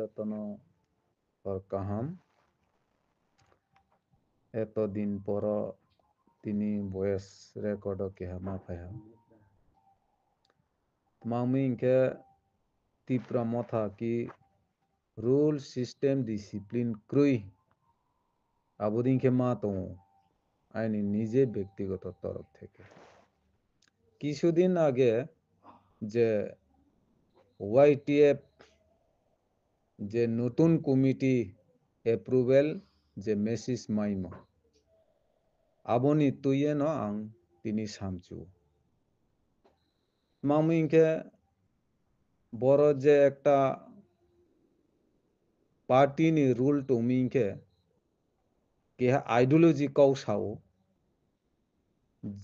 সচেতন কাহাম এতদিন পর তিনি ভয়েস রেকর্ড কেহামা ফাইহা মামি ইনকে তীব্র মথা কি রুল সিস্টেম ডিসিপ্লিন ক্রুই আবুদিনকে মা তো আইনি নিজে ব্যক্তিগত তরফ থেকে কিছুদিন আগে যে ওয়াইটিএফ যে নতুন কমিটি এপ্রুভেল যে মেসিস মাইম আবনি তুইয়ে ন আং তিনি সামচু মামিনকে বড় যে একটা পার্টিনি রুল টমিনকে কে আইডিওলজি কৌসাও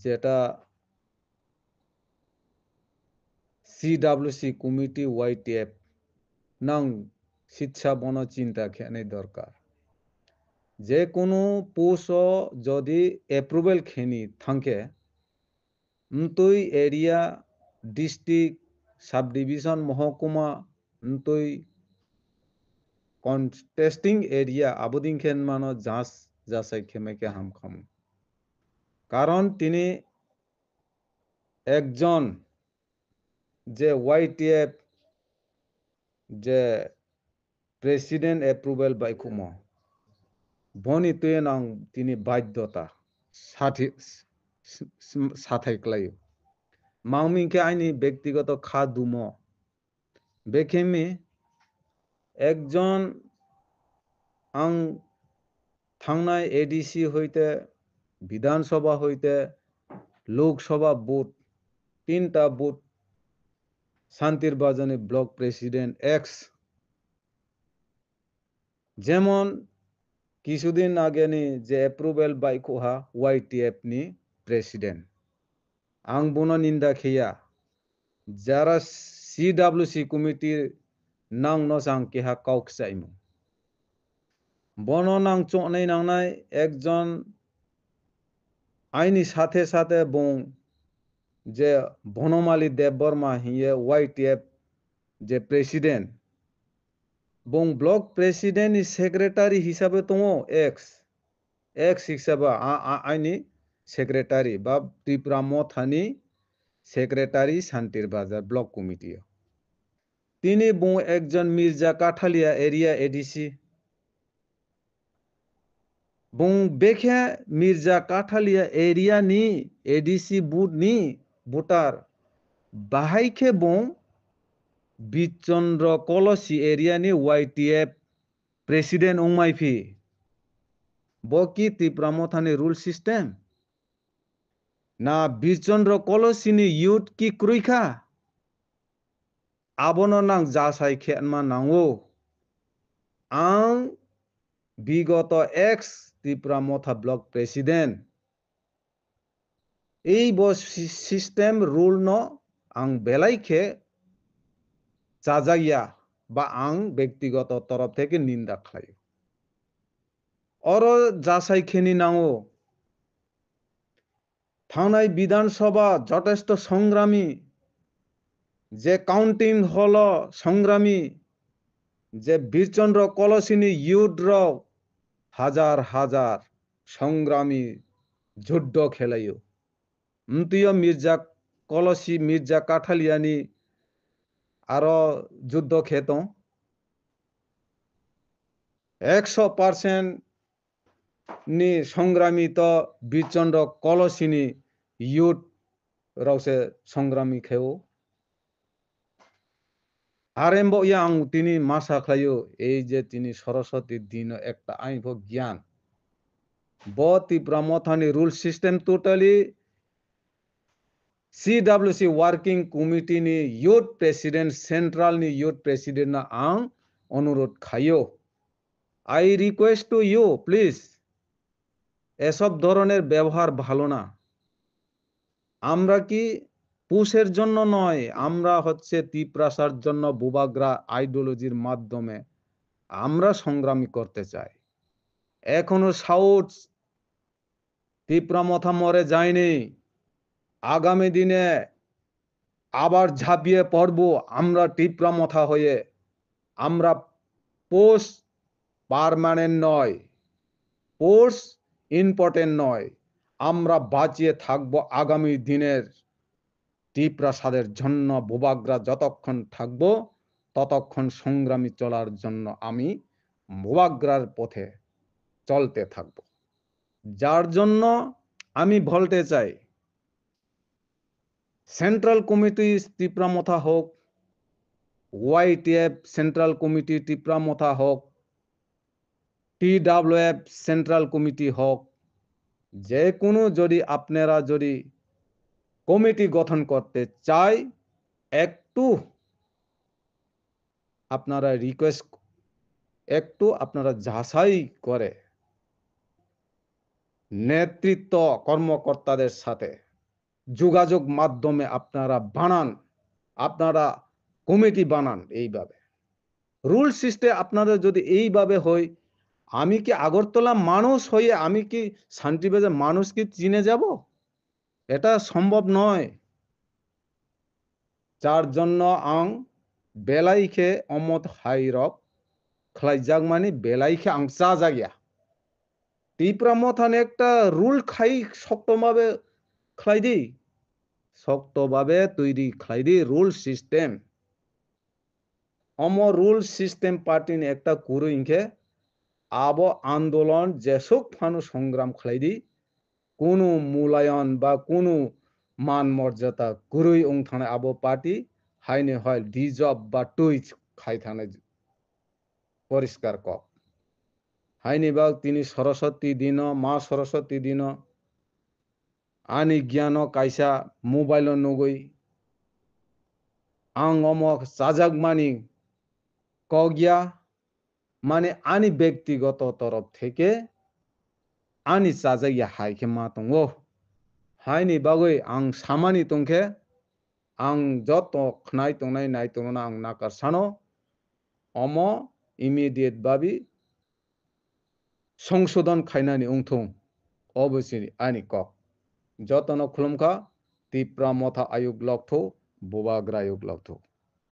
যেটা সিডব্লিউসি কমিটি ওয়াইটিএফ নাং শিক্ষা বন চিন্তা খেনে দরকার যে কোনো পোস্ট যদি এপ্রুভেল খেনি থাঙ্কে তুই এরিয়া ডিস্ট্রিক্ট সাব ডিভিশন মহকুমা তুই কন্টেস্টিং এরিয়া আবদিন খেন মানো যাস যাসাই খেমেকে হাম খাম কারণ তিনি একজন যে ওয়াইটিএফ যে প্রেসিডেন্ট এপ্রুভেল বাইকুম বনি তুই নাং তিনি বাধ্যতা সাথাইক্লাই মাউমিকে আইনি ব্যক্তিগত খা দুম বেখেমি একজন আং থাংনাই এডিসি হইতে বিধানসভা হইতে লোকসভা বুথ 3টা বুথ শান্তির বাজানি ব্লক প্রেসিডেন্ট এক্স যেমন কিছুদিন আগে নি যে এপ্রুভেল বাই কোহা ওয়াইটিএফ নি প্রেসিডেন্ট আং বুনো নিন্দা খেয়া যারা সিডব্লিউসি কমিটির নাং নসাং কেহা কাউক চাইমু বন নাং চনাই নাংনাই একজন আইনি সাথে সাথে বং যে বনমালী দেববর্মা হিয়ে ওয়াইটিএফ যে প্রেসিডেন্ট বং ব্লক প্রেসিডেন্ট সেক্রেটারি হিসাবে তো এক্স এক্স হিসাবে আইনি সেক্রেটারি বা ত্রিপুরা মথানি সেক্রেটারি শান্তির বাজার ব্লক কমিটি তিনি বং একজন মির্জা কাঠালিয়া এরিয়া এডিসি বং বেখে মির্জা কাঠালিয়া এরিয়া নি এডিসি বুথ নি ভোটার বাহাইকে বং বিচন্দ্র কলসি এরিয়া নি ওয়াইটিএফ প্রেসিডেন্ট উমাইফি বকি ত্রিপুরা মথানি রুল সিস্টেম না বিচন্দ্র কলসিনি ইউথ কি ক্রুইখা আবনো নাং যাসাই খেনমা নাঙ্গো আং বিগত এক্স ত্রিপুরা মথা ব্লক প্রেসিডেন্ট এই সিস্টেম রুল ন আং বেলাইখে চাজাইয়া বা আং ব্যক্তিগত তরফ থেকে নিন্দা খাই অর যাসাই খেনি নাঙ্গো থানায় বিধানসভা যথেষ্ট সংগ্রামী যে কাউন্টিং হল সংগ্রামী যে বীরচন্দ্র কলসিনী ইউথ হাজার হাজার সংগ্রামী যুদ্ধ খেলাইও তুইও মির্জা কলসি মির্জা কাঠালিয়ানি আরো যুদ্ধ খেত 100% নি সংগ্রামী তো বীরচন্দ্র কলসিনী ইউথ রসে সংগ্রামী খেও আরেম্ব ইয়াং তিনি মাসা খাইও এই যে তিনি সরস্বতী দিন একটা আইন জ্ঞান ব ত্রিপুরা মথানি rule system totally CWC working committee নি ইউথ প্রেসিডেন্ট সেন্ট্রাল নি ইউথ প্রেসিডেন্ট না আং অনুরোধ খাইও I request to you please এসব ধরনের ব্যবহার ভালো না আমরা কি পুষের জন্য নয় আমরা হচ্ছে ত্রিপ্রাসার জন্য বুবাগ্রা আইডিওলজির মাধ্যমে আমরা সংগ্রামী করতে চাই এখনো সাউথ ত্রিপুরা মথা মরে যায়নি আগামী দিনে আবার ঝাঁপিয়ে পড়ব আমরা ত্রিপুরা মথা হয়ে আমরা পোস্ট পার্মানেন্ট নয়, পোস্ট ইম্পর্টেন্ট নয়। আমরা বাঁচিয়ে থাকবো আগামী দিনের টিপ্রাসাদের জন্য। বোবাগ্রা যতক্ষণ থাকবো ততক্ষণ সংগ্রামী চলার জন্য আমি বোবাগ্রার পথে চলতে থাকবো। যার জন্য আমি বলতে চাই, সেন্ট্রাল কমিটি টিপ্রামথা হোক, ওয়াইটিএফ সেন্ট্রাল কমিটি টিপ্রামথা হোক, TWF সেন্ট্রাল কমিটি হোক, যে কোনো যদি আপনারা যদি কমিটি গঠন করতে চায়, একটু আপনারা রিকোয়েস্ট, একটু আপনারা যাচাই করে নেতৃত্ব কর্মকর্তাদের সাথে যোগাযোগ মাধ্যমে আপনারা বানান, আপনারা কমিটি বানান। এইভাবে রুল সিস্টেম আপনাদের যদি এইভাবে হয়, আমি কি আগরতলা মানুষ হয়ে আমি কি শান্তিবাজার মানুষ কি চিনে যাব? এটা সম্ভব নয়। যার জন্য আং বেলাইখে অমত হাইরক খ্লাইজাক মানে বেলাইখে আং চা জাগিয়া টিপ্রামথান একটা রুল খাই শক্তভাবে খ্লাইদি, শক্তভাবে তৈরি খ্লাইদি রুল সিস্টেম। অম রুল সিস্টেম পার্টিন একটা কুরু ইনকে আবো আন্দোলন যেসব ফানু সংগ্রাম খ্লাইদি কোনো মূল্যায়ন বা কোনো মান মর্যাদা গুরুই ওং থানে আবো পার্টি হাইনে হয় ডিজব বা টুইচ খাই থানে পরিষ্কার ক হাইনি বা তিনি সরস্বতী দিন মা সরস্বতী দিন আনি জ্ঞান কাইসা মোবাইল নগই আং অমক চাজাক মানি কগিয়া মানে আনি ব্যক্তিগত তরফ থেকে আনি চাজাইয়া হাইকে মা তঙ্গ হাইনি বাগৈ আং সামানি তংখে आं जत खनाय तंनाय नाय तंना आं नाकार सानो अम इमिडिएट बाबी संशोधन खायनानि उंथुं अबश्य आनि कक जतन खुलुमखा टिप्रामथा आयोग लक्थौ बोबाग्रा आयोग लक्थौ।